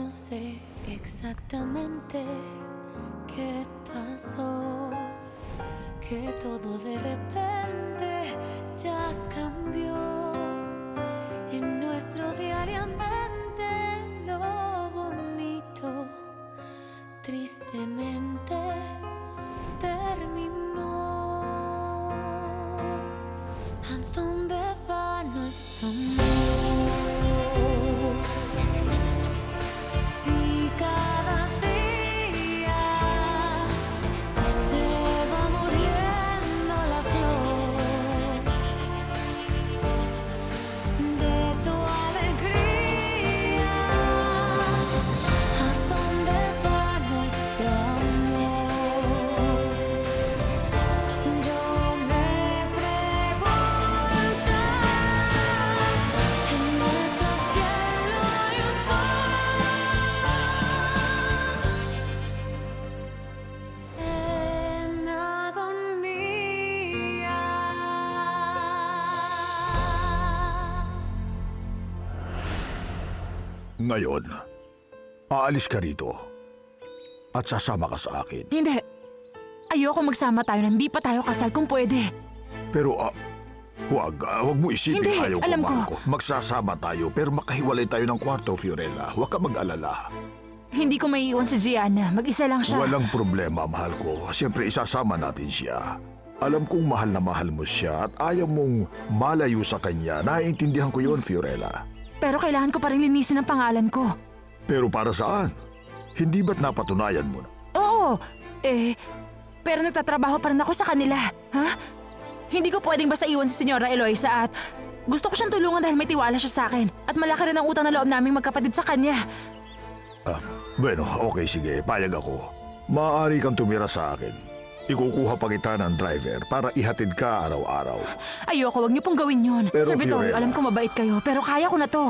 No sé exactamente qué pasó, que todo de repente ya cambió. En nuestro diariamente lo bonito tristemente terminó. ¿A dónde va nuestro amor? Si cada día se va muriendo la flor de tu alegría, ¿a dónde va nuestro amor? Yo me pregunto, en nuestro cielo hay un en agonía. Ngayon, aalis ka rito at sasama ka sa akin. Hindi. Ayoko magsama tayo na hindi pa tayo kasal kung pwede. Pero huwag mo isipin Hindi, ayaw alam mahal ko. Magsasama tayo pero makahiwalay tayo ng kwarto, Fiorella. Huwag ka mag-alala. Hindi ko maiiwan si Gianna. Mag-isa lang siya. Walang problema, mahal ko. Siyempre isasama natin siya. Alam kong mahal na mahal mo siya at ayaw mong malayo sa kanya. Naiintindihan ko yun, Fiorella. Pero kailangan ko pa rin linisin ang pangalan ko. Pero para saan? Hindi ba't napatunayan mo na? Oo. Pero nagtatrabaho pa rin ako sa kanila. Ha? Hindi ko pwedeng basta iwan si Senyora Eloisa at gusto ko siyang tulungan dahil may tiwala siya sa akin. At malaki rin ang utang na loob naming magkapatid sa kanya. Bueno, okay, sige. Payag ako. Maaari kang tumira sa akin. Ikukuha pa kita ng driver para ihatid ka araw-araw. Ayoko, wag niyo pong gawin yun. Pero, Sir Vittorio, Fiorella, alam ko mabait kayo, pero kaya ko na to.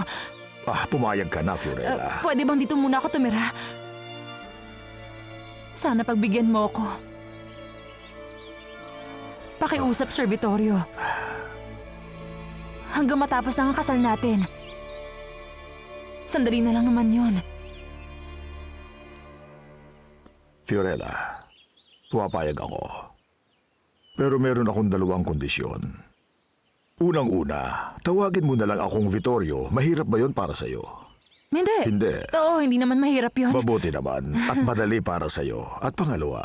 Pumayag ka na, Fiorella. Pwede bang dito muna ako tumira? Sana pagbigyan mo ako. Pakiusap, Sir Vittorio. Hanggang matapos ang kasal natin. Sandali na lang naman yun. Fiorella, pumapayag ako. Pero meron akong dalawang kondisyon. Unang-una, tawagin mo na lang akong Vittorio. Mahirap ba yon para sa'yo? Hindi. Hindi. Oo, hindi naman mahirap yun. Mabuti naman at madali para sa'yo. At pangalawa,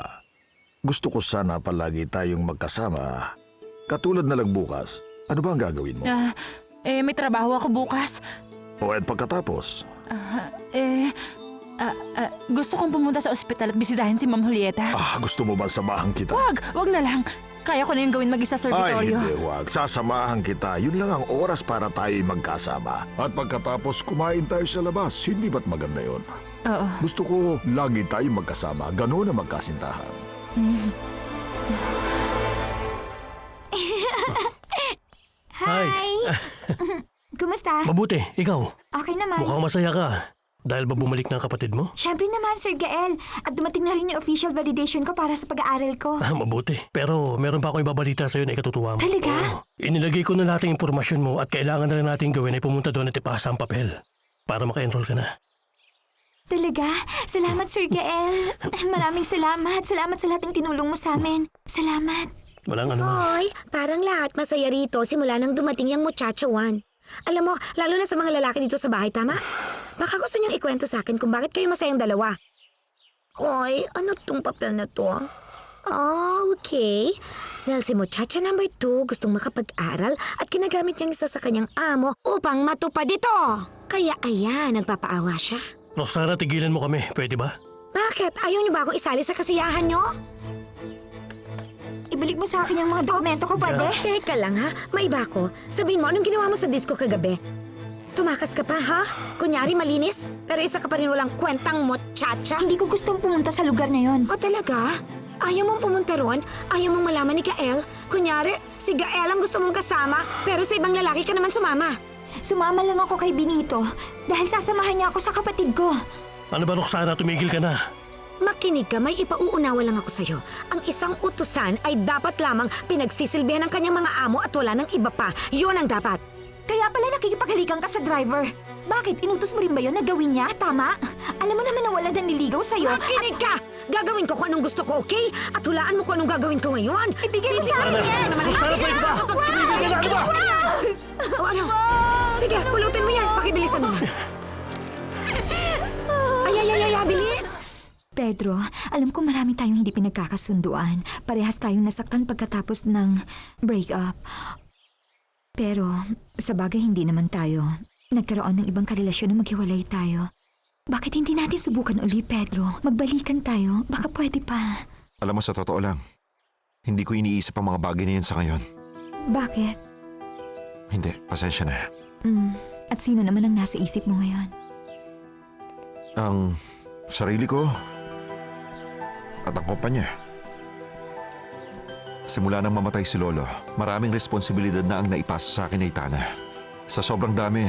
gusto ko sana palagi tayong magkasama. Katulad na lang bukas. Ano ba ang gagawin mo? May trabaho ako bukas. O at pagkatapos? Gusto kong pumunta sa ospital at bisitahin si Ma'am Julieta. Gusto mo ba samahan kita? Wag na lang. Kaya ko na yung gawin mag-isa, Sir Ay, Vittorio. hindi, huwag. Sasamahan kita. Yun lang ang oras para tayo'y magkasama. At pagkatapos kumain tayo sa labas, hindi ba't maganda yon? Oo. Gusto ko lagi tayong magkasama, gano'n na magkasintahan. Hi! Kumusta? Mabuti, ikaw. Okay naman. Mukhang masaya ka. Dahil ba bumalik na ang kapatid mo? Siyempre naman, Sir Gael. At dumating na rin yung official validation ko para sa pag-aaral ko. Mabuti. Pero meron pa akong ibabalita sa'yo na ikatutuwa mo. Talaga? Oo. Inilagay ko na lahat ng impormasyon mo at kailangan na rin natin gawin ay pumunta doon at ipasa ang papel. Para maka-enroll ka na. Talaga? Salamat, Sir Gael. Maraming salamat. Salamat sa lahat ng tinulong mo sa amin. Salamat. Walang ano. Hoy, parang lahat masaya rito simula nang dumating yung muchacha Juan. Alam mo, lalo na sa mga lalaki dito sa bahay, tama? Baka gusto niyong ikwento sa akin kung bakit kayo masayang dalawa. Hoy, ano tong papel na to? Okay. Dahil si muchacha number 2 gustong makapag-aral at kinagamit niyang isa sa kanyang amo upang matupad ito. Kaya ayan, nagpapaawa siya. Roxana, tigilan mo kami. Pwede ba? Bakit? Ayaw niyo ba akong isali sa kasiyahan niyo? Ibalik mo sa akin yung mga dokumento ko, pwede? Teka lang ha, may iba ko. Sabihin mo, anong ginawa mo sa disco kagabi? Tumakas ka pa, ha? Kunyari malinis, pero isa ka pa rin walang kwentang muchacha. Hindi ko gustong pumunta sa lugar na yon. O talaga? Ayaw mong pumunta ron? Ayaw mong malaman ni Gael? Kunyari, si Gael ang gusto mong kasama, pero sa ibang lalaki ka naman sumama. Sumama lang ako kay Benito dahil sasamahan niya ako sa kapatid ko. Ano ba, Roxana? Tumigil ka na. Makinig ka, may ipauunawa lang ako sa'yo. Ang isang utusan ay dapat lamang pinagsisilbihan ng kanyang mga amo at wala ng iba pa. Yun ang dapat. Kaya pala nakikipaghalikan ka sa driver. Bakit? Inutos mo rin ba yun na gawin niya? Tama? Alam mo naman na wala nang niligaw sa'yo. Makinig ka! Gagawin ko kung anong gusto ko, okay? At hulaan mo kung anong gagawin ko ngayon. Ibigay mo sa akin yan! Roxana, pwede ba? Tumigil ka na, ano ba? O ano? Sige, pulutin mo yan. Pakibilisan mo. Ay, bilis! Pedro, alam ko marami tayong hindi pinagkakasunduan. Parehas tayong nasaktan pagkatapos ng break-up. Pero, sa bagay hindi naman tayo. Nagkaroon ng ibang karelasyon na maghiwalay tayo. Bakit hindi natin subukan uli, Pedro? Magbalikan tayo. Baka pwede pa. Alam mo, sa totoo lang, hindi ko iniisip ang mga bagay na yan sa ngayon. Bakit? Hindi, pasensya na. At sino naman ang nasa isip mo ngayon? Ang sarili ko at ang kumpanya. Simula nang mamatay si Lolo, maraming responsibilidad na ang naipasa sa akin ni Itana. Sa sobrang dami,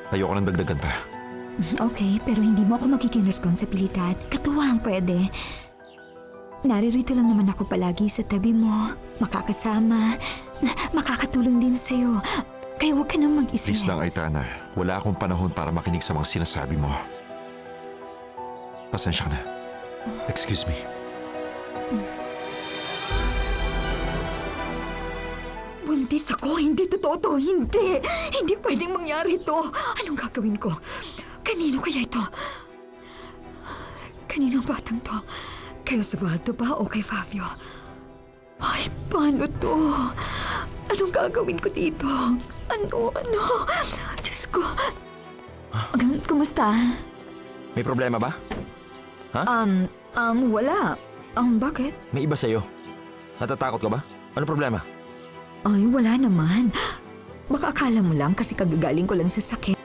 ayoko nang dagdagan pa. Okay, pero hindi mo ako magiging responsibilidad. Katuwang pwede. Naririto lang naman ako palagi sa tabi mo. Makakasama. Makakatulong din sa'yo. Kaya huwag ka nang mag-isip. Please lang, Itana. Wala akong panahon para makinig sa mga sinasabi mo. Pasensya ka na. Excuse me. Buntis ako. Hindi totoo to. Hindi. Hindi pwedeng mangyari to. Anong gagawin ko? Kanino kaya ito? Kanino ang batang to? Kay Osvaldo ba o kay Fabio? Ay, paano to? Anong gagawin ko dito? Ano? Diyos ko. Kumusta? May problema ba? Wala. Bakit? May iba sa'yo. Natatakot ka ba? Ano problema? Ay, wala naman. Baka akala mo lang kasi kagagaling ko lang sa sakit.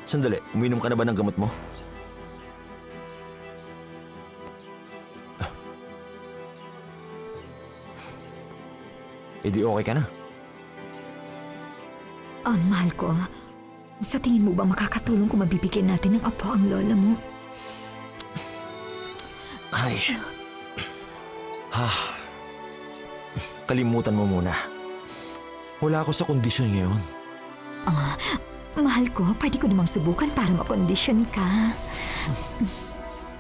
Sandali, uminom ka na ba ng gamot mo? Eh di okay ka na. Mahal ko. Sa tingin mo ba makakatulong kung mabibigyan natin ng apo ang lola mo? Ay. Kalimutan mo muna. Wala ako sa kondisyon ngayon. Mahal ko, pwede ko namang subukan para makondisyon ka.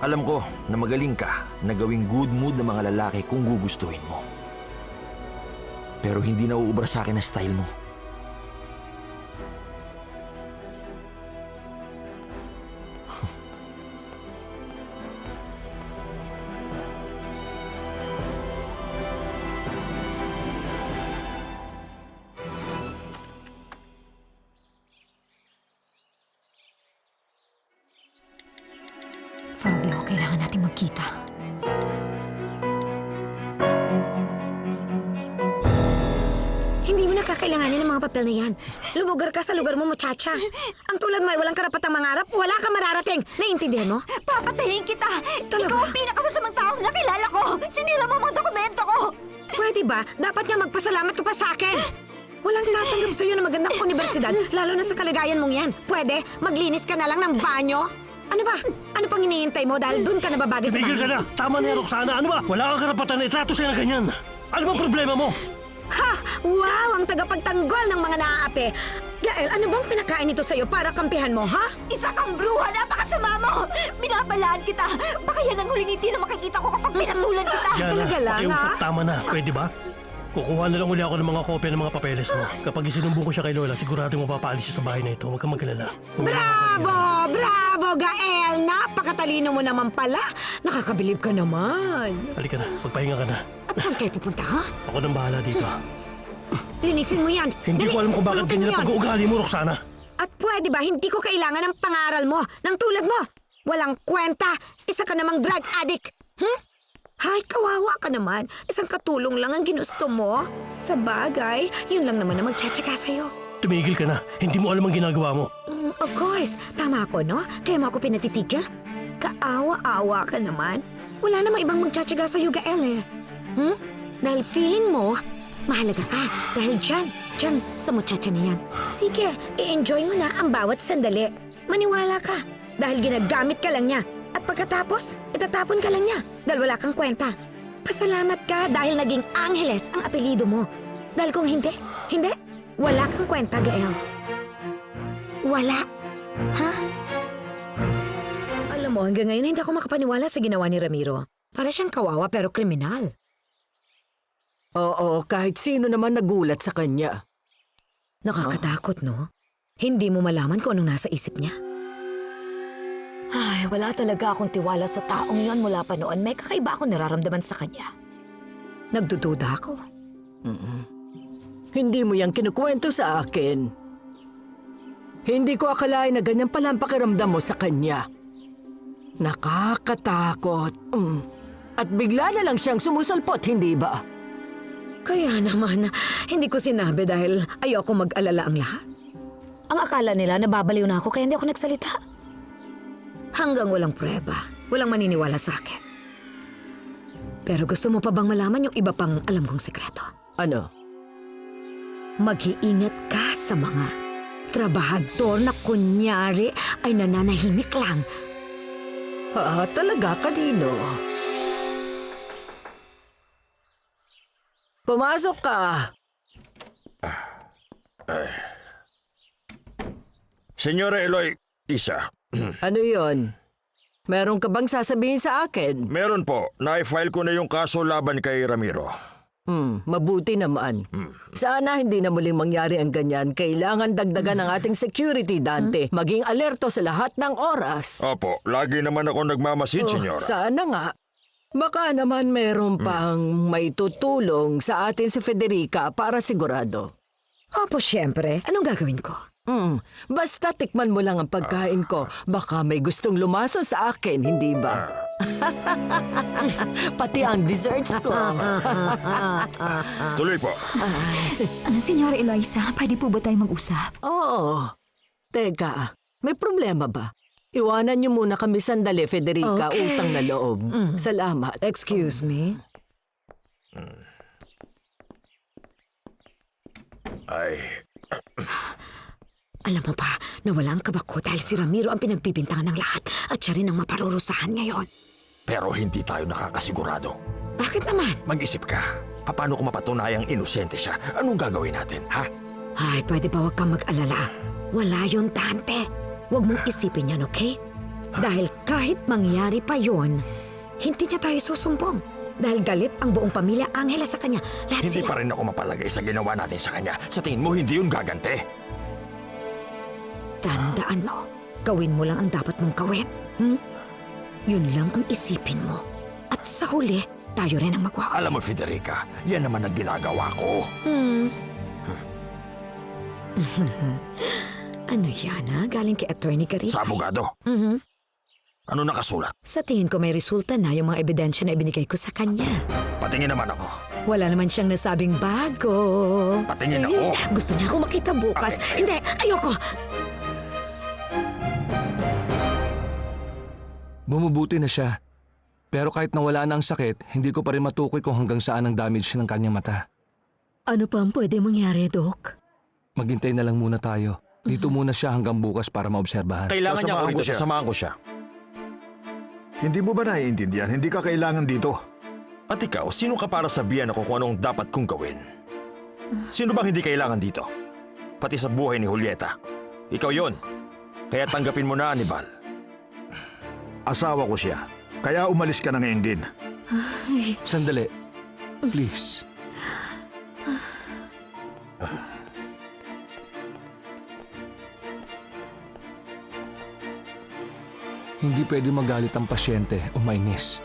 Alam ko na magaling ka na gawing good mood ng mga lalaki kung gugustuhin mo. Pero hindi na uubra sa akin na style mo. Fabio, kailangan natin magkita. Hindi mo na kakailanganin ng mga papel na yan. Lumugar ka sa lugar mo, muchacha. Ang tulad mo ay walang karapatang mangarap, wala ka mararating. Naiintindihan mo? Papatayin kita! Talaga? Ikaw ang pinakamasamang taong nakilala ko! Sinira mo mga dokumento ko! Pwede ba? Dapat nga magpasalamat ka pa sa akin. Walang tatanggap sa'yo na magandang universidad, lalo na sa kalagayan mong yan. Pwede, maglinis ka na lang ng banyo? Ano ba? Ano pang hinihintay mo dahil dun ka nababagay sa Tumigil ka banyo? na! Tama na yan, Roxana! Ano ba? Wala kang karapatan na itrato siya na ganyan! Ano bang problema mo? Ha! Wow! Ang tagapagtanggol ng mga naaapi. Gael, ano bang pinakain nito sa'yo para kampihan mo, ha? Isa kang bruha! Napakasama mo! Binabalaan kita! Baka yan ang huling ngiti na makikita ko kapag pinatulan kita! Yana, talaga lang, pakiusap, ha? tama na. Pwede ba? Kukuha na lang uli ako ng mga kopya ng mga papeles mo. Kapag isinumbong ko siya kay Lola, siguradong mapapaalis siya sa bahay na ito. Huwag kang magkalala. Bravo! Bravo, Gael! Napakatalino mo naman pala. Nakakabilib ka naman. Halika na, magpahinga ka na. At saan kayo pupunta, ha? Ako nang bahala dito. Linisin mo yan. Hindi Dali, ko alam kung bakit pulutin mo ganyan ang yan. pag-uugali mo, Roxana. At pwede ba, hindi ko kailangan ng pangaral mo, ng tulad mo. Walang kwenta, isa ka namang drug addict. Hay, kawawa ka naman. Isang katulong lang ang ginusto mo. Sa bagay, yun lang naman ang magtsatsaga sa'yo. Tumigil ka na. Hindi mo alam ang ginagawa mo. Of course, tama ako, no? Kaya mo ako pinatitigil. Kaawa-awa ka naman. Wala namang ibang magtsatsaga sa'yo, Gael, eh. Dahil feeling mo, mahalaga ka. Dahil dyan sa muchacha na yan. Sige, i-enjoy mo na ang bawat sandali. Maniwala ka. Dahil ginagamit ka lang niya. At pagkatapos, itatapon ka lang niya. Dahil wala kang kwenta. Pasalamat ka dahil naging Angeles ang apelido mo. Dahil kung hindi, wala kang kwenta, Gael. Wala. Ha? Alam mo, hanggang ngayon hindi ako makapaniwala sa ginawa ni Ramiro. Para siyang kawawa pero kriminal. Oo, kahit sino naman nagulat sa kanya. Nakakatakot, no? Hindi mo malaman kung anong nasa isip niya. Ay, wala talaga akong tiwala sa taong yon mula pa noon. May kakaiba akong nararamdaman sa kanya. Nagdududa ako. Hindi mo yan kinukwento sa akin. Hindi ko akalain na ganyan pala ang pakiramdam mo sa kanya. Nakakatakot. At bigla na lang siyang sumusulpot, hindi ba? Kaya naman, hindi ko sinabi dahil ayoko mag-alala ang lahat. Ang akala nila nababaliw na ako kaya hindi ako nagsalita. Hanggang walang prueba, walang maniniwala sa akin. Pero gusto mo pa bang malaman yung iba pang alam kong sekreto? Ano? Mag-iingat ka sa mga trabahador na kunyari ay nananahimik lang. Talaga, kanino? Pumasok ka. Senyora Eloy, isa. Ano yon? Meron ka bang sasabihin sa akin? Meron po. Na-file ko na yung kaso laban kay Ramiro. Mabuti naman. Sana hindi na muling mangyari ang ganyan. Kailangan dagdagan ang ating security, Dante. Maging alerto sa lahat ng oras. Opo, lagi naman ako nagmamasid, senyora. Sana nga. Baka naman meron pang may tutulong sa atin si Federica para sigurado. Opo, siyempre. Anong gagawin ko? Basta tikman mo lang ang pagkain ko. Baka may gustong lumaso sa akin, hindi ba? Pati ang desserts ko. Tuloy po. Senyora Eloisa, pwede po ba tayo mag-usap? Oo. Teka, may problema ba? Iwanan niyo muna kami sandali, Federica. Okay. Utang na loob. Salamat. Excuse me? Ay, Alam mo ba, nawala ang kaba ko dahil si Ramiro ang pinagbibintangan ng lahat at siya rin ang maparurusahan ngayon. pero hindi tayo nakakasigurado. Bakit naman? Mag-isip ka. Paano kung mapatunayang inosente siya? Anong gagawin natin, ha? Ay, pwede ba huwag kang mag-alala? Wala yun, Dante. Huwag mong isipin yan, okay? Dahil kahit mangyari pa yun, hindi niya tayo susumbong. Dahil galit ang buong pamilya Angela sa kanya. Lahat Hindi sila. pa rin ako mapalagay sa ginawa natin sa kanya. Sa tingin mo, hindi yun gagante. Tandaan mo, gawin mo lang ang dapat mong gawin. Yun lang ang isipin mo. At sa huli, tayo rin ang magwawala. Alam mo, Federica, yan naman ang ginagawa ko. Ano yan, ha? Galing kay Attorney Garita. Sa abogado. Ano nakasulat? Sa tingin ko may resulta na yung mga ebidensya na ibinigay ko sa kanya. Patingin naman ako. Wala naman siyang nasabing bago. Patingin ako. Gusto niya akong makita bukas. Hindi, ayoko. Bumubuti na siya. Pero kahit nawala na ang sakit, hindi ko pa rin matukoy kung hanggang saan ang damage ng kanyang mata. Ano pa ang pwede mangyari, Doc? Maghintay na lang muna tayo. Dito muna siya hanggang bukas para maobserbahan. Kailangan niya ako Sasamahan rito. ko siya. Sasamahan ko siya. Hindi mo ba naiintindihan? Hindi ka kailangan dito. At ikaw, sino ka para sabihan ako kung anong dapat kong gawin? Sino bang hindi kailangan dito? Pati sa buhay ni Julieta. Ikaw yon. Kaya tanggapin mo na, Anibal. Asawa ko siya. Kaya umalis ka na ngayon din. Sandali. Please. Hindi pwede magalit ang pasyente o mainis.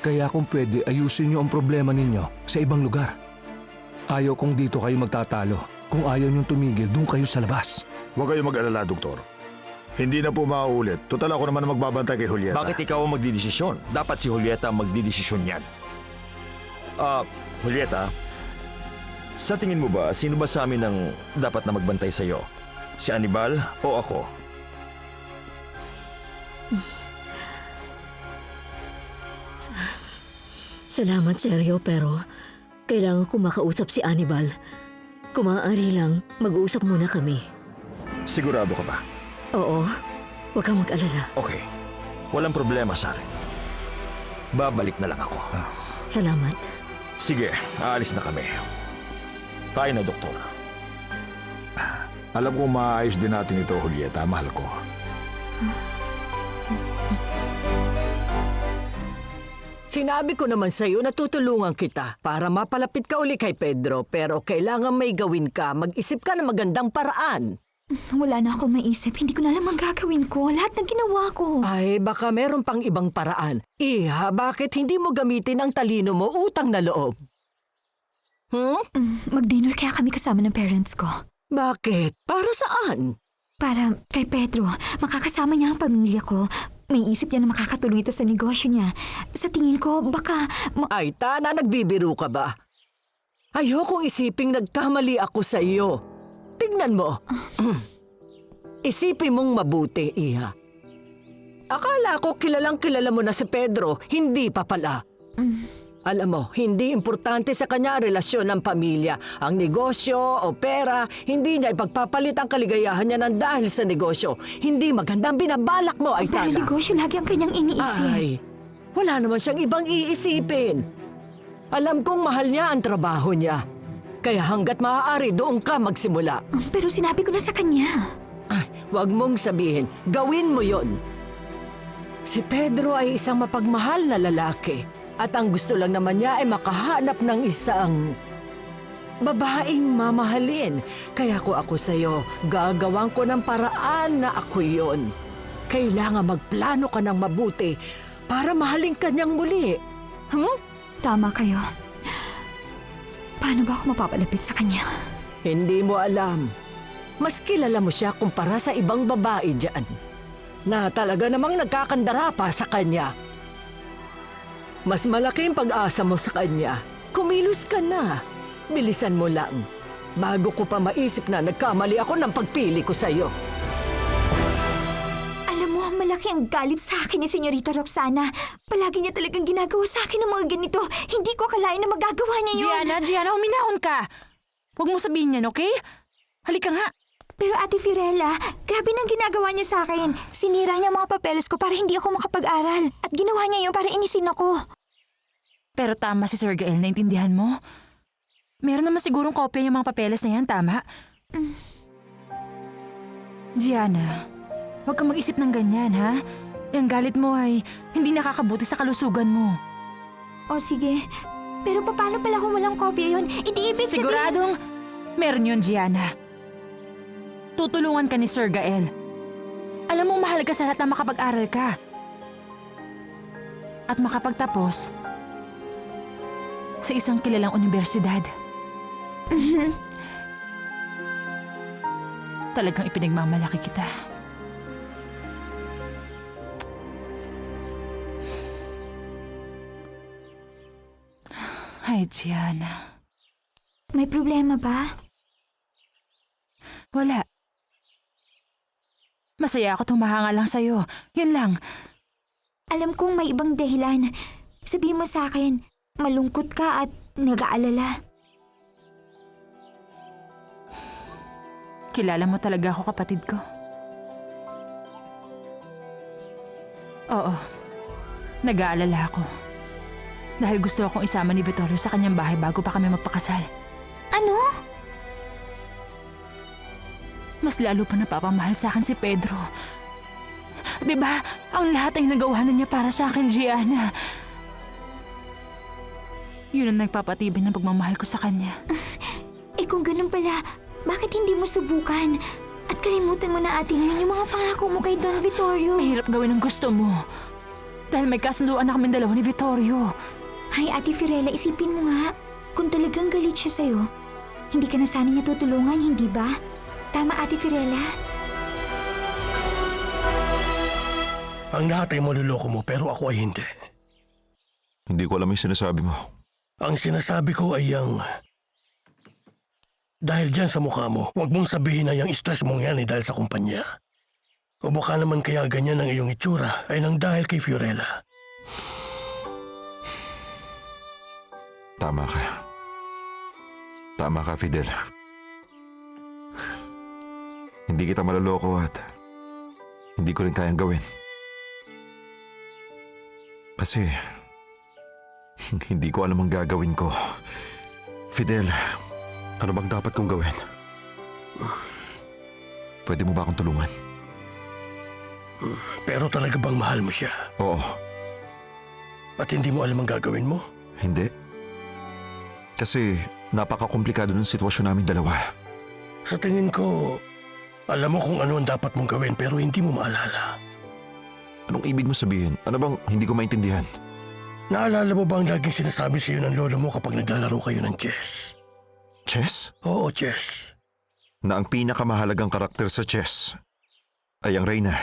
Kaya kung pwede, ayusin niyo ang problema ninyo sa ibang lugar. Ayaw kong dito kayo magtatalo. Kung ayaw niyong tumigil, doon kayo sa labas. Huwag kayong mag-alala, Doktor. Hindi na po mauulit. Total ako naman ang magbabantay kay Julieta. Bakit ikaw ang magdidesisyon? Dapat si Julieta ang magdidesisyon yan. Julieta, sa tingin mo ba, sino ba sa amin ang dapat na magbantay sa'yo? Si Anibal o ako? Salamat, Sergio, pero kailangan ko makausap si Anibal. Kung maaari lang, mag-uusap muna kami. Sigurado ka ba? Oo, huwag kang mag-alala. Okay. Walang problema sa akin. Babalik na lang ako. Salamat. Sige, aalis na kami. Tayo na, Doktor. Alam ko maayos din natin ito, Julieta, mahal ko. Sinabi ko naman sa'yo na tutulungan kita para mapalapit ka uli kay Pedro, pero kailangan may gawin ka. Mag-isip ka ng magandang paraan. Wala na akong maisip. Hindi ko na alam ang gagawin ko. Lahat ng ginawa ko. Ay, baka meron pang ibang paraan. Iha, bakit hindi mo gamitin ang talino mo, utang na loob? Mag-dinner kaya kami kasama ng parents ko. Bakit? Para saan? Para kay Pedro, makakasama niya ang pamilya ko. May isip niya na makakatulong ito sa negosyo niya. Sa tingin ko, baka... Ay, Tana, nagbibiro ka ba? Ayokong isiping nagkamali ako sa iyo. Tignan mo. Isipin mong mabuti, Iha. Akala ko kilalang kilala mo na si Pedro, hindi pa pala. Alam mo, hindi importante sa kanya ang relasyon ng pamilya. Ang negosyo o pera, hindi niya ipagpapalit ang kaligayahan niya ng dahil sa negosyo. Hindi magandang binabalak mo, ay Pero Tana. negosyo lagi ang kanyang iniisip. Ay, wala naman siyang ibang iisipin. Alam kong mahal niya ang trabaho niya. Kaya hanggat maaari, doon ka magsimula. Pero sinabi ko na sa kanya. Ay, wag mong sabihin, gawin mo yon. Si Pedro ay isang mapagmahal na lalaki. At ang gusto lang naman niya ay makahanap ng isang babaeng mamahalin. Kaya ako sa'yo, gagawin ko ng paraan na ako yon. Kailangan magplano ka ng mabuti para mahalin ka niyang muli. Tama kayo. Paano ba ako mapapalapit sa kanya? Hindi mo alam. Mas kilala mo siya kumpara sa ibang babae dyan. Na talaga namang nagkakandara pa sa kanya. Mas malaki ang pag-asa mo sa kanya. Kumilos ka na. Bilisan mo lang. Bago ko pa maisip na nagkamali ako ng pagpili ko sa'yo. Alam mo, malaki ang galit sa akin ni Senyorita Roxana. Palagi niya talagang ginagawa sa akin ng mga ganito. Hindi ko akalain na magagawa niya yun. Gianna, huminahon ka! Huwag mo sabihin yan, okay? Halika nga. Pero Ate Fiorella, grabe nang ginagawa niya sa akin. Sinira niya ang mga papeles ko para hindi ako makapag-aral. At ginawa niya yun para inisin ako. Pero tama si Sir Gael, naintindihan mo? Meron naman sigurong kopya yung mga papeles na yan, tama? Gianna, huwag kang mag-isip ng ganyan, ha? Yung galit mo ay hindi nakakabuti sa kalusugan mo. O sige, pero paano pala kung walang kopya yun? Hindi ibig sabihin... Siguradong meron yun, Gianna. Tutulungan ka ni Sir Gael. Alam mo, mahalaga sa lahat na makapag-aral ka. At makapagtapos sa isang kilalang universidad. Talagang ipinagmamalaki kita. Ay, Gianna. May problema ba? Wala. Masaya ako tumahanga lang sa'yo. Yun lang. Alam kong may ibang dahilan. Sabihin mo sa akin, malungkot ka at nag-aalala. Kilala mo talaga ako, kapatid ko. Oo. Nag-aalala ako. Dahil gusto akong isama ni Vittorio sa kanyang bahay bago pa kami magpakasal. Ano? Mas lalo pa napapamahal sa akin si Pedro. 'Di ba? Ang lahat ay nagawa na niya para sa akin, Gianna. Yun ang nagpapatibay ng pagmamahal ko sa kanya. Kung ganun pala, bakit hindi mo subukan? At kalimutan mo na ate ngayon yung mga pangako mo kay Don Vittorio. Mahirap gawin ang gusto mo. Dahil may kasunduan na kaming dalawa ni Vittorio. Hay, Ate Fiorella, isipin mo nga. Kung talagang galit siya sa'yo, hindi ka na sana niya tutulungan, hindi ba? Tama, Ate Fiorella? Ang lahat ay maluloko mo pero ako ay hindi. Hindi ko alam yung sinasabi mo. Ang sinasabi ko ay ang... Dahil dyan sa mukha mo, huwag mong sabihin na yung stress mong yan ay dahil sa kumpanya. O baka naman kaya ganyan ang iyong itsura ay nang dahil kay Fiorella. Tama ka. Tama ka, Fidel. Hindi kita maloloko at hindi ko rin kayang gawin. Kasi hindi ko alam ang gagawin ko. Fidel, Ano bang dapat kong gawin? Pwede mo ba akong tulungan? Pero talaga bang mahal mo siya? Oo. At hindi mo alam ang gagawin mo? Hindi. Kasi napaka-komplikado ng sitwasyon namin dalawa. Sa tingin ko, alam mo kung ano ang dapat mong gawin pero hindi mo maalala. Anong ibig mo sabihin? Ano bang hindi ko maintindihan? Naalala mo ba ang laging sinasabi sa iyo ng lolo mo kapag naglalaro kayo ng chess? Chess? Oo, chess. Na ang pinakamahalagang karakter sa chess ay ang Reyna.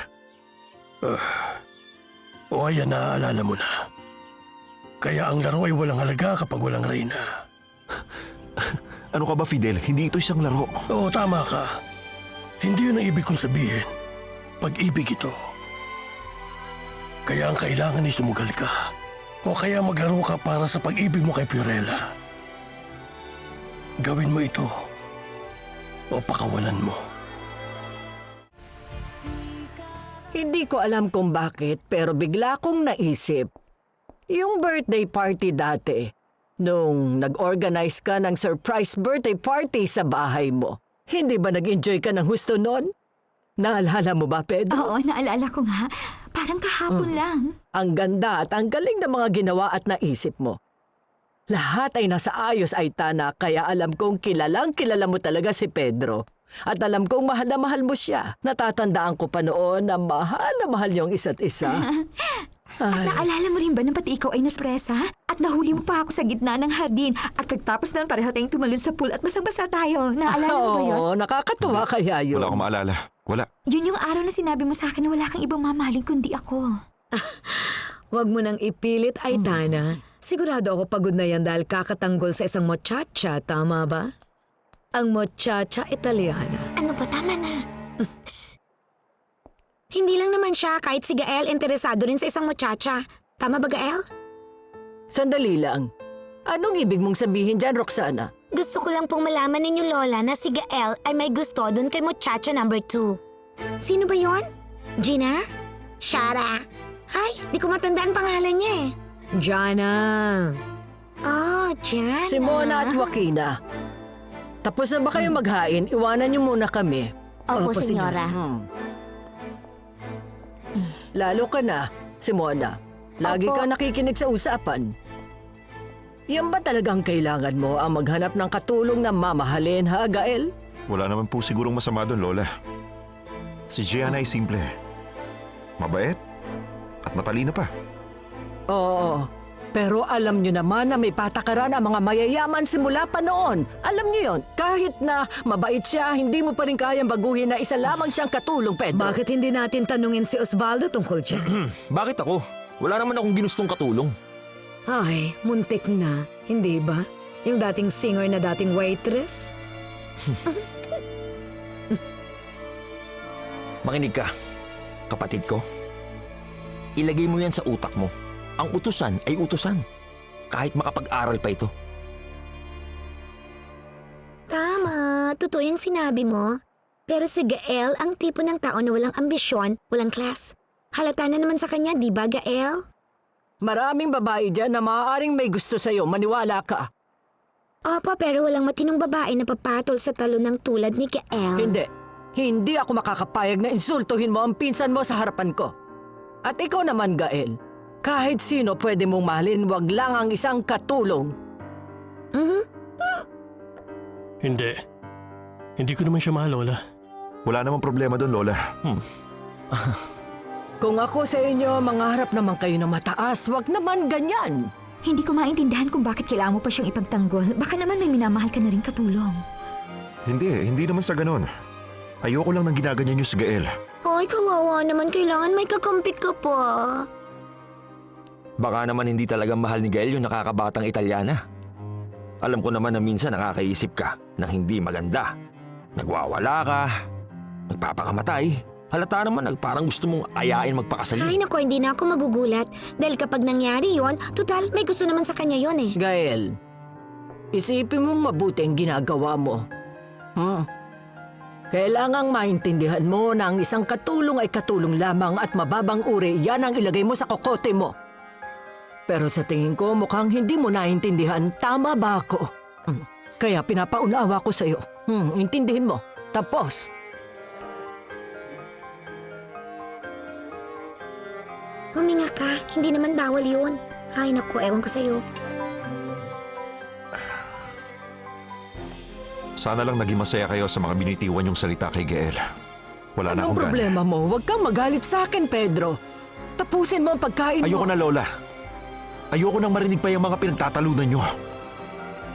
O ayan, naaalala mo na. Kaya ang laro ay walang halaga kapag walang Reyna. Ano ka ba, Fidel? Hindi ito isang laro. Oo, tama ka. Hindi yun ang ibig kong sabihin. Pag-ibig ito. Kaya ang kailangan ay sumugal ka. O kaya maglaro ka para sa pag-ibig mo kay Fiorella. Gawin mo ito. O pakawalan mo. Hindi ko alam kung bakit, pero bigla kong naisip. Yung birthday party dati, nung nag-organize ka ng surprise birthday party sa bahay mo, hindi ba nag-enjoy ka ng husto nun? Naalala mo ba, Pedro? Oo, naalala ko nga. Parang kahapon lang. Ang ganda at ang galing ng mga ginawa at naisip mo. Lahat ay nasa ayos, Aitana, kaya alam kong kilala mo talaga si Pedro. At alam kong mahal na mahal mo siya. Natatandaan ko pa noon na mahal niyong isa't isa. At naalala mo rin ba na pati ikaw ay naspresa? At nahuli mo pa ako sa gitna ng hardin. At pagtapos naman pareho tayong tumalon sa pool at basang-basa tayo. Naalala mo ba yun? Oo, nakakatuwa kaya yun. Wala akong maalala. Wala. Yun yung araw na sinabi mo sa akin na wala kang ibang mamahalin kundi ako. Huwag mo nang ipilit, Aitana. Sigurado ako pagod na yan dahil kakatanggol sa isang mochacha, tama ba? Ang mochacha Italiana. Ano ba? Tama na. Hindi lang naman siya, kahit si Gael interesado rin sa isang mochacha. Tama ba, Gael? Sandali lang. Anong ibig mong sabihin dyan, Roxana? Gusto ko lang pong malaman ninyo, Lola, na si Gael ay may gusto dun kay Muchacha number 2. Sino ba yon? Gina? Shara? Ay, di ko matandaan pangalan niya eh. Jana. Oh, Jana. Si Mona at Joaquina. Tapos na ba kayo maghain? Iwanan niyo muna kami. Opo, Senyora. Lalo ka na, si Mona. Lagi Opo. ka nakikinig sa usapan. Yan ba talagang kailangan mo ang maghanap ng katulong na mamahalin, ha, Gael? Wala naman po sigurong masama doon, Lola. Si Gianna ay simple. Mabait. At matalino pa. Oo. Pero alam niyo naman na may patakaran ang mga mayayaman simula pa noon. Alam niyo yon. Kahit na mabait siya, hindi mo pa rin kayang baguhin na isa lamang siyang katulong, Pedro. Bakit hindi natin tanungin si Osvaldo tungkol dyan? Bakit ako? Wala naman akong ginustong katulong. Ay, muntik na. Hindi ba? Yung dating singer na dating waitress? Makinig ka, kapatid ko. Ilagay mo yan sa utak mo. Ang utusan ay utusan. Kahit makapag-aral pa ito. Tama. Totoo yung sinabi mo. Pero si Gael ang tipo ng tao na walang ambisyon, walang class. Halata na naman sa kanya, di ba, Gael? Maraming babae dyan na maaaring may gusto sa'yo. Maniwala ka. Opo, pero walang matinong babae na papatol sa talo ng tulad ni Gael. Hindi. Hindi ako makakapayag na insultuhin mo ang pinsan mo sa harapan ko. At ikaw naman, Gael. Kahit sino pwede mong mahalin, wag lang ang isang katulong. Hindi. Hindi ko naman siya mahal, Lola. Wala namang problema doon, Lola. Kung ako sa inyo, mangarap naman kayo ng mataas, wag naman ganyan. Hindi ko maintindihan kung bakit kailangan mo pa siyang ipagtanggol. Baka naman may minamahal ka na rin katulong. Hindi naman sa ganun. Ayoko lang nang ginaganyan niyo si Gael. Ay, kawawa naman. Kailangan may kakampit ka pa. Baka naman hindi talaga mahal ni Gael yung nakakabatang Italiana. Alam ko naman na minsan nakakaisip ka na hindi maganda. Nagwawala ka, nagpapakamatay. Halata naman, parang gusto mong ayain magpakasal. Ay, naku, hindi na ako magugulat. Dahil kapag nangyari yon, total, may gusto naman sa kanya yon eh. Gael, isipin mong mabuti ang ginagawa mo. Kailangang maintindihan mo na ang isang katulong ay katulong lamang at mababang uri, yan ang ilagay mo sa kokote mo. Pero sa tingin ko mukhang hindi mo naintindihan, tama ba ako? Kaya pinapaunawa ko sa'yo. Intindihin mo. Tapos, Huminga ka. Hindi naman bawal yun. Ay, naku, ewan ko sa'yo. Sana lang naging masaya kayo sa mga binitiwan yung salita kay Gael. Wala na Anong akong gana. problema mo? Huwag kang magalit sa akin, Pedro. Tapusin mo ang pagkain mo. Ayoko na, Lola. Ayoko nang marinig pa yung mga pinagtatalunan nyo.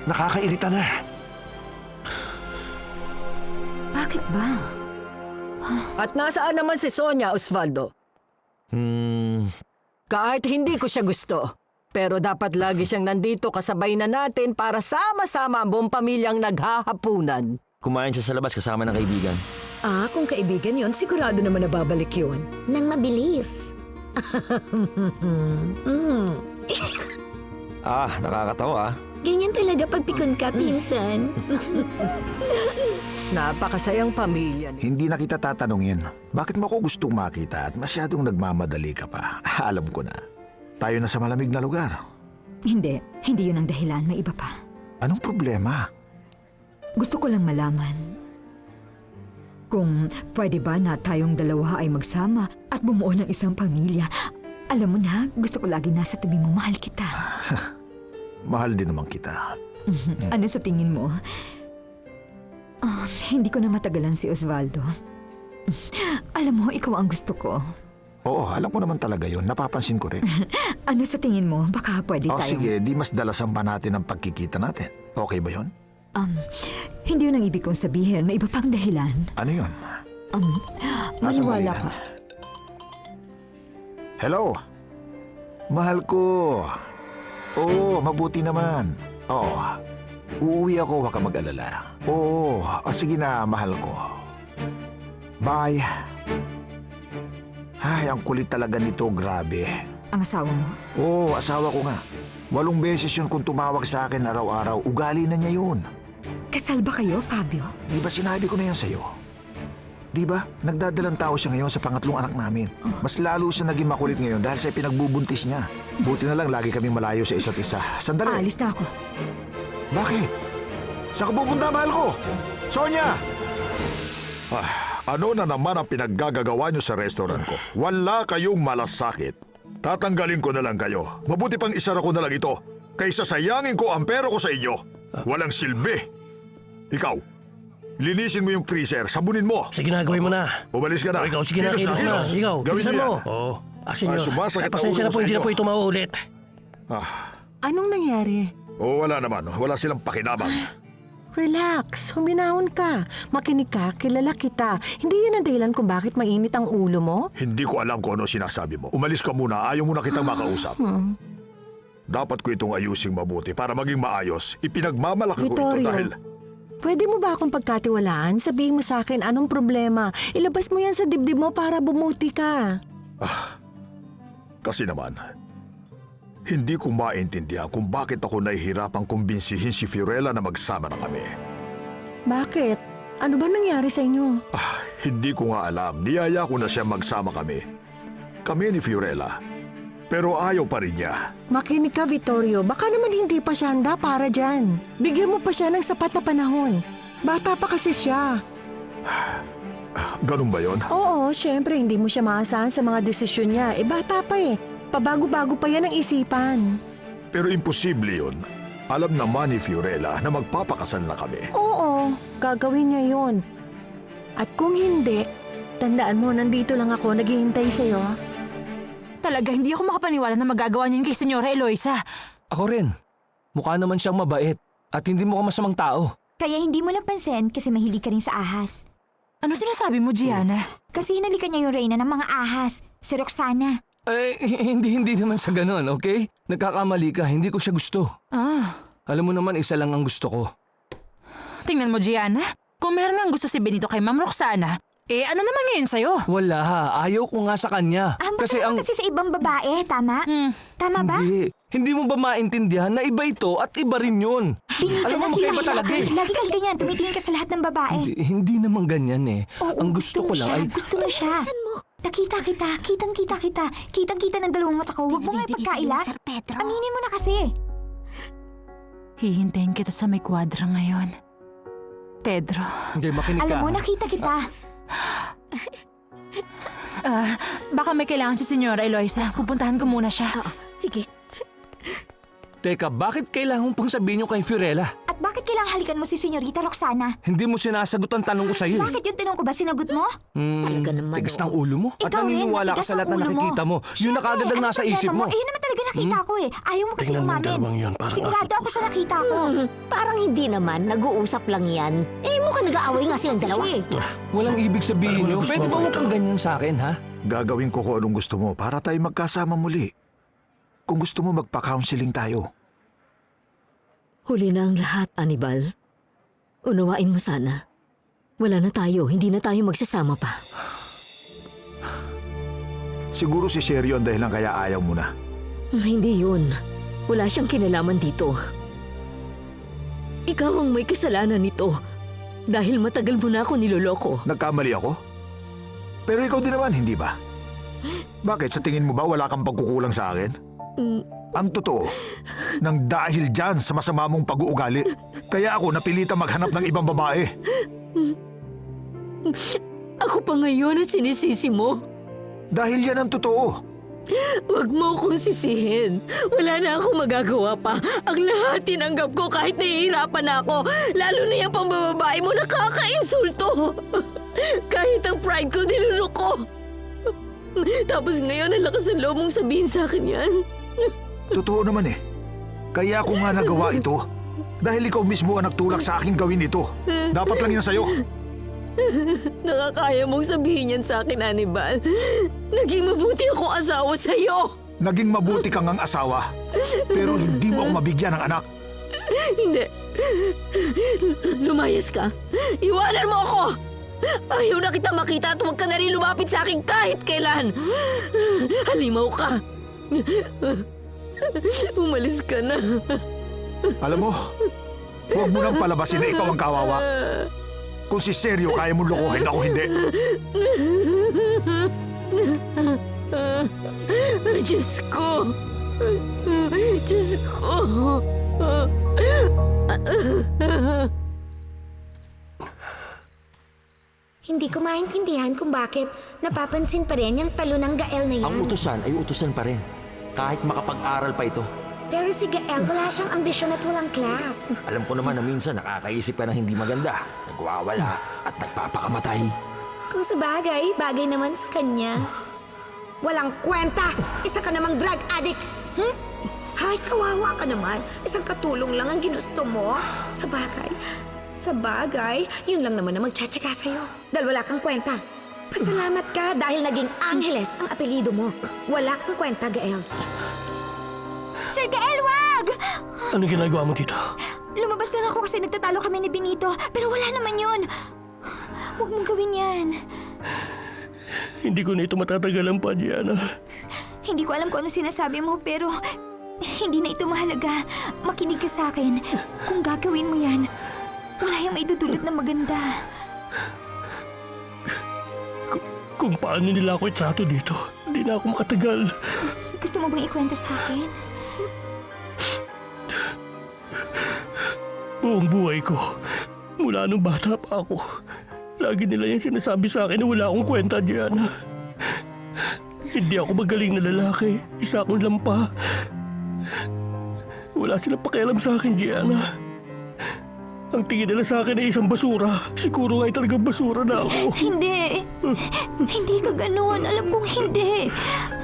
Nakakairita na. Bakit ba? At nasaan naman si Sonia, Osvaldo? Kahit hindi ko siya gusto. Pero dapat lagi siyang nandito kasabay na natin para sama-sama ang buong pamilyang naghahapunan. Kumain siya sa labas kasama ng kaibigan. Ah, kung kaibigan yon, sigurado naman nababalik yun. Nang mabilis. Nakakatawa. Ganyan talaga pag pikon ka, pinsan. Napakasayang pamilya niya. Hindi na kita tatanungin. Bakit mo ako gustong makita at masyadong nagmamadali ka pa? Alam ko na. Tayo na sa malamig na lugar. Hindi yun ang dahilan. May iba pa. Anong problema? Gusto ko lang malaman kung pwede ba na tayong dalawa ay magsama at bumuo ng isang pamilya. Alam mo na, gusto ko lagi nasa tabi mo. Mahal kita. Mahal din naman kita. Ano sa tingin mo? Hindi ko na matagalan si Osvaldo. Alam mo, ikaw ang gusto ko. Oo, alam ko naman talaga yun. Napapansin ko rin. Ano sa tingin mo? Baka pwede tayo. Sige, di mas dalasan pa natin ang pagkikita natin. Okay ba yun? Hindi yun ang ibig kong sabihin. May iba pang dahilan. Ano yun? Nasaan Maniwala dahilan? ka. Hello? Mahal ko. Oo, mabuti naman. Oo. Uuwi ako, huwag ka mag-alala. Oo, sige na, mahal ko. Bye. Ay, ang kulit talaga nito, grabe. Ang asawa mo? Oo, asawa ko nga. 8 beses yun kung tumawag sa akin araw-araw. Ugali na niya yun. Kasal ba kayo, Fabio? Di ba sinabi ko na yan sa'yo? Di ba? Nagdadalang tao siya ngayon sa pangatlong anak namin. Mas lalo siya naging makulit ngayon dahil sa pinagbubuntis niya. Buti na lang lagi kaming malayo sa isa't isa. Sandali. Aalis na ako. Bakit? Saan ka pupunta, mahal ko? Sonia! Ano na naman ang pinaggagawa niyo sa restaurant ko? Wala kayong malasakit. Tatanggalin ko na lang kayo. Mabuti pang isara ko na lang ito. Kaysa sayangin ko ang pera ko sa inyo. Walang silbi. Ikaw, linisin mo yung freezer. Sabunin mo. Sige na, gawin mo na. Umalis ka na. Ikaw, sige na, kilos na. Ikaw, Gawin bilisan niyo mo. yan. Oo. Senyor, sumasakit ang pasensya ulo na po, sa hindi na inyo. po ito mauulit. Anong nangyari? Wala naman. Wala silang pakinabang. Relax, huminahon ka. Makinig ka, kilala kita. Hindi yun ang dahilan kung bakit mainit ang ulo mo? Hindi ko alam kung ano sinasabi mo. Umalis ka muna. Ayaw muna kitang makausap. Dapat ko itong ayusing mabuti para maging maayos. Ipinagmamalaki ko ito Vittorio, dahil... pwede mo ba akong pagkatiwalaan? Sabihin mo sa akin anong problema. Ilabas mo yan sa dibdib mo para bumuti ka. Kasi naman, hindi ko maintindihan kung bakit ako nahihirapang kumbinsihin si Fiorella na magsama na kami. Bakit? Ano ba nangyari sa inyo? Hindi ko nga alam. Niyaya ko na siya magsama kami. Kami ni Fiorella. Pero ayaw pa rin niya. Makinig ka, Vittorio. Baka naman hindi pa siya handa para dyan. Bigyan mo pa siya ng sapat na panahon. Bata pa kasi siya. Ganun ba yon? Oo, syempre hindi mo siya maasahan sa mga desisyon niya. Bata pa eh. Pabago-bago pa yan ang isipan. Pero imposible yun. Alam naman ni Fiorella na magpapakasal na kami. Oo, gagawin niya yun. At kung hindi, tandaan mo, nandito lang ako, naghihintay sa'yo. Talaga, hindi ako makapaniwala na magagawa niya kay Senyora Eloisa. Ako rin. Mukha naman siyang mabait at hindi mo masamang tao. Kaya hindi mo napansin kasi mahilig ka rin sa ahas. Ano sinasabi mo, Gianna? Kasi hinalikan niya yung reyna ng mga ahas, si Roxana. Hindi naman sa ganon, okay? Nagkakamali ka, hindi ko siya gusto. Alam mo naman, isa lang ang gusto ko. Tingnan mo, Gianna. Kung meron lang gusto si Benito kay Ma'am Roxana, ano naman ngayon sa'yo? Wala ha, ayaw ko nga sa kanya. Kasi sa ibang babae, tama? Tama ba? Hindi mo ba maintindihan na iba ito at iba rin yun? Alam mo, magkaiba talaga eh. Lagi kang ganyan, tumitingin ka sa lahat ng babae. Hindi naman ganyan eh. Ang gusto ko lang ay... Gusto mo siya. Nakita kita, kitang-kita kita. Kitang-kita ng dalawang mata ko. Huwag mo nga ipagkaila. Aminin mo na kasi. Hihintayin kita sa may kwadra ngayon. Pedro. Hindi, makinig ka. Alam mo, nakita kita. Baka may kailangan si Senyora Eloisa. Pupuntahan ko muna siya. Sige. Teka, bakit kailangan pang sabihin nyo kay Fiorella? At bakit kailangan halikan mo si Senyorita Roxana? Hindi mo sinasagot ang tanong ko sa'yo. Bakit yung tinong ko ba sinagot mo? Talaga naman, Tigas ng ulo mo. At Ikaw rin, naniniwala ka matigas sa lahat ang na ulo mo. nakikita mo. Yun na kagad ang nasa isip mo. Eh, yun naman talaga nakita ko eh. Ayaw mo kasi Tingnan mo yung umamin. dalawang yun, parang Sigurado ako sa nakita ko. Parang hindi naman, nag-uusap lang yan. Eh, mukhang nag-aaway nga silang dalawa. Walang ibig sabihin Parang nyo. gusto Pwede mo ba ba huwag ito? kang ganyan sa akin, ha? Gagawin ko kung anong gusto mo para tayo magkasama muli. Kung gusto mo magpa-counseling tayo. Huli na ang lahat, Anibal. Unawain mo sana. Wala na tayo, hindi na tayo magsasama pa. Siguro si Seryo ang dahilan kaya ayaw mo na. Hindi yun. Wala siyang kinalaman dito. Ikaw ang may kasalanan nito. Dahil matagal mo na ako niloloko. Nagkamali ako? Pero ikaw din naman, hindi ba? Bakit? Sa tingin mo ba wala kang pagkukulang sa akin? Ang totoo, nang dahil dyan sa masama mong pag-uugali, kaya ako napilita maghanap ng ibang babae. Ako pa ngayon ang sinisisi mo. Dahil yan ang totoo. Huwag mo akong sisihin. Wala na akong magagawa pa. Ang lahat tinanggap ko kahit nahihirapan na ako. Lalo na yung pambababae mo nakaka-insulto. Kahit ang pride ko nilunok ko. Tapos ngayon ang lakas ng loob mong sabihin sa akin yan. Totoo naman eh. Kaya ako nga nagawa ito. Dahil ikaw mismo ang nagtulak sa akin gawin ito. Dapat lang yan sa'yo. Nakakaya mong sabihin yan sa akin, Anibal. Naging mabuti akong asawa sa'yo. Naging mabuti kang ang asawa. Pero hindi mo ako mabigyan ng anak. Hindi. Lumayas ka. Iwanan mo ako. Ayaw na kita makita at huwag ka na rin lumapit sa akin kahit kailan. Halimaw ka. Umalis ka na. Alam mo, huwag mo nang palabasin na ikaw ang kawawa. Kung si Seryo kaya mong lokohin, ako hindi. Diyos ko. Diyos ko. Hindi ko maintindihan kung bakit napapansin pa rin yung talo ng Gael na yan. Ang utusan ay utusan pa rin. Kahit makapag-aral pa ito. Pero si Gael wala siyang ambisyon at walang class. Alam ko naman na minsan nakakaisip ka ng hindi maganda, nagwawala at nagpapakamatay. Kung sa bagay, bagay naman sa kanya. Walang kwenta! Isa ka namang drug addict! Hay, kawawa ka naman. Isang katulong lang ang ginusto mo. Sa bagay, yun lang naman na magtsatsaga sa'yo. Dahil wala kang kwenta. Pasalamat ka dahil naging Angeles ang apelido mo. Wala kang kwenta, Gael. Sir Gael, wag! Ano ginagawa mo dito? Lumabas lang ako kasi nagtatalo kami ni Benito. Pero wala naman yun. Huwag mong gawin yan. Hindi ko na ito matatagalan pa, Gianna. Hindi ko alam kung ano sinasabi mo, pero hindi na ito mahalaga. Makinig ka sa akin. Kung gagawin mo yan, wala yung maidudulot na maganda. Kung paano nila ako itrato dito, hindi na ako makatagal. Gusto mo bang ikwento sa akin? Buong buhay ko, mula nung bata pa ako, lagi nila yung sinasabi sa akin na wala akong kwenta, Gianna. Hindi ako magaling na lalaki, isa akong lampa. Wala silang pakialam sa akin, Gianna. Ang tingin nila sa akin ay isang basura. Siguro nga ay talagang basura na ako. Hindi. Hindi ka ganun. Alam kong hindi.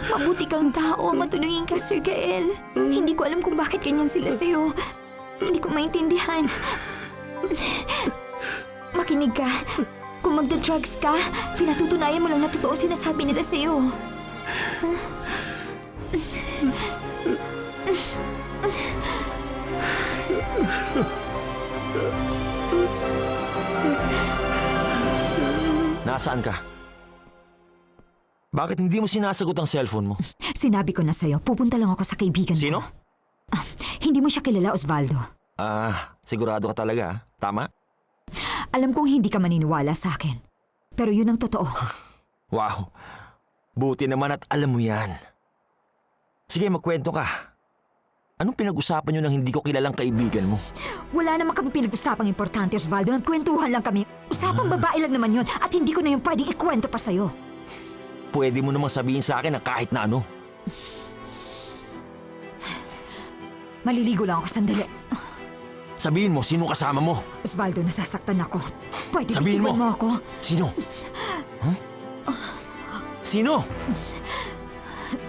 Mabuti kang tao. Matulungin ka, Sir Gael. Hindi ko alam kung bakit ganyan sila sa'yo. Hindi ko maintindihan. Makinig ka. Kung magda-drugs ka, pinatutunayan mo lang na totoo sinasabi nila sa'yo. Nasaan ka? Bakit hindi mo sinasagot ang cellphone mo? Sinabi ko na sa'yo, pupunta lang ako sa kaibigan Sino? ko. Hindi mo siya kilala, Osvaldo. Sigurado ka talaga, ha? Tama? Alam kong hindi ka maniniwala sa akin. Pero yun ang totoo. Wow. Buti naman at alam mo yan. Sige, magkwento ka. Anong pinag-usapan nyo ng hindi ko kilalang kaibigan mo? Wala naman kami pinag-usapang importante, Osvaldo. Nagkwentuhan lang kami. Usapang babae lang naman yun at hindi ko na yung pwedeng ikwento pa sa'yo. pwede mo namang sabihin sa akin na kahit na ano. Maliligo lang ako sandali. Sabihin mo, sino kasama mo? Osvaldo, nasasaktan ako. Pwede Sabihin bitiwan mo. mo ako. Sino? Huh? Sino?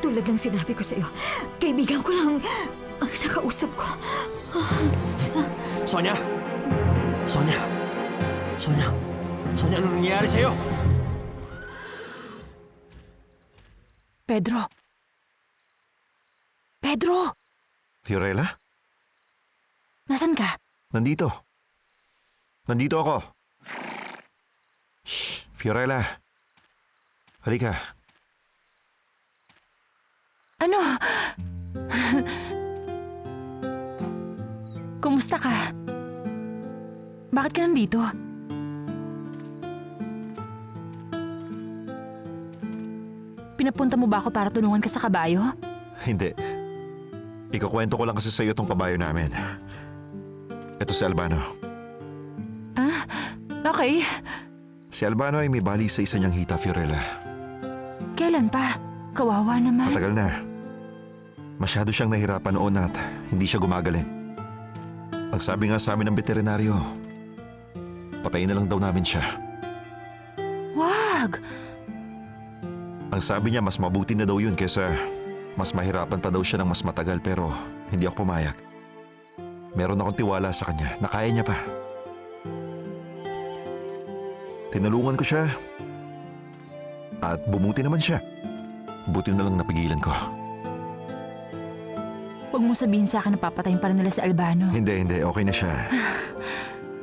Tulad ng sinabi ko sa'yo, kaibigan ko lang ang nakausap ko. Sonia? Sonia? Sonia? Sonia, ano nangyayari sa'yo? Pedro. Pedro! Fiorella? Nasaan ka? Nandito. Nandito ako. Shh, Fiorella. Halika. Ano? Kumusta ka? Bakit ka nandito? Pinapunta mo ba ako para tulungan ka sa kabayo? Hindi. Ikukwento ko lang kasi sa'yo tong kabayo namin. Ito si Albano. Ah, okay. Si Albano ay may bali sa isa niyang hita, Fiorella. Kailan pa? Kawawa naman. Matagal na. Masyado siyang nahirapan noon at hindi siya gumagaling. Ang sabi nga sa amin ng veterinaryo, patayin na lang daw namin siya. Wag! Ang sabi niya mas mabuti na daw yun kesa mas mahirapan pa daw siya ng mas matagal pero hindi ako pumayag. Meron akong tiwala sa kanya na kaya niya pa. Tinulungan ko siya at bumuti naman siya. Buti na lang napigilan ko. Huwag mong sabihin sa akin na papatayin pa rin nila si Albano. Hindi. Okay na siya.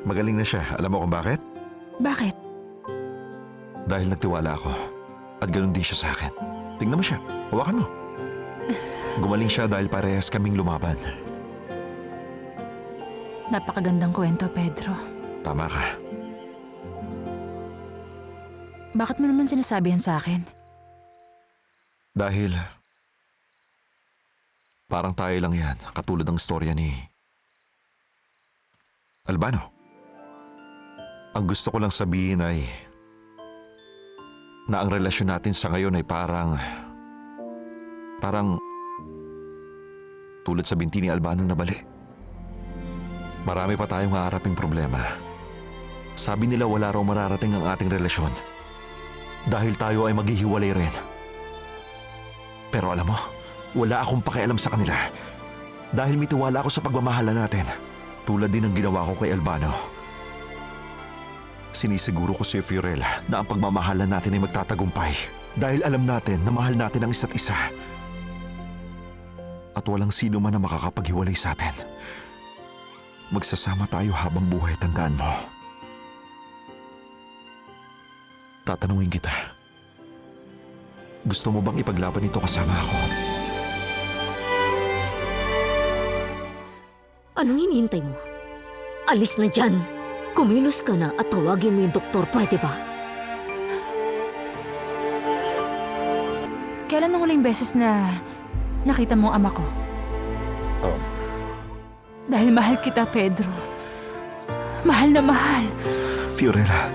Magaling na siya. Alam mo kung bakit? Bakit? Dahil nagtiwala ako. At ganun din siya sa akin. Tingnan mo siya. Hawakan mo. Gumaling siya dahil parehas kaming lumaban. Napakagandang kwento, Pedro. Tama ka. Bakit mo naman sinasabihan sa akin? Dahil parang tayo lang yan, katulad ng storya ni Albano. Ang gusto ko lang sabihin ay na ang relasyon natin sa ngayon ay parang tulad sa binti ni Albano na bali. Marami pa tayong haharaping problema. Sabi nila wala raw mararating ang ating relasyon dahil tayo ay maghihiwalay rin. Pero alam mo, wala akong pakialam sa kanila dahil may tiwala ako sa pagmamahala natin tulad din ng ginawa ko kay Albano. Sinisiguro ko si Fiorella na ang pagmamahalan natin ay magtatagumpay dahil alam natin na mahal natin ang isa't isa. At walang sino man na makakapaghiwalay sa atin. Magsasama tayo habang buhay, tandaan mo. Tatanungin kita. Gusto mo bang ipaglaban ito kasama ako? Anong hinihintay mo? Alis na dyan! Kumilos ka na at tawagin mo yung doktor, pwede ba? Kailan ang huling beses na nakita mo ang ama ko? Dahil mahal kita, Pedro. Mahal na mahal. Fiorella,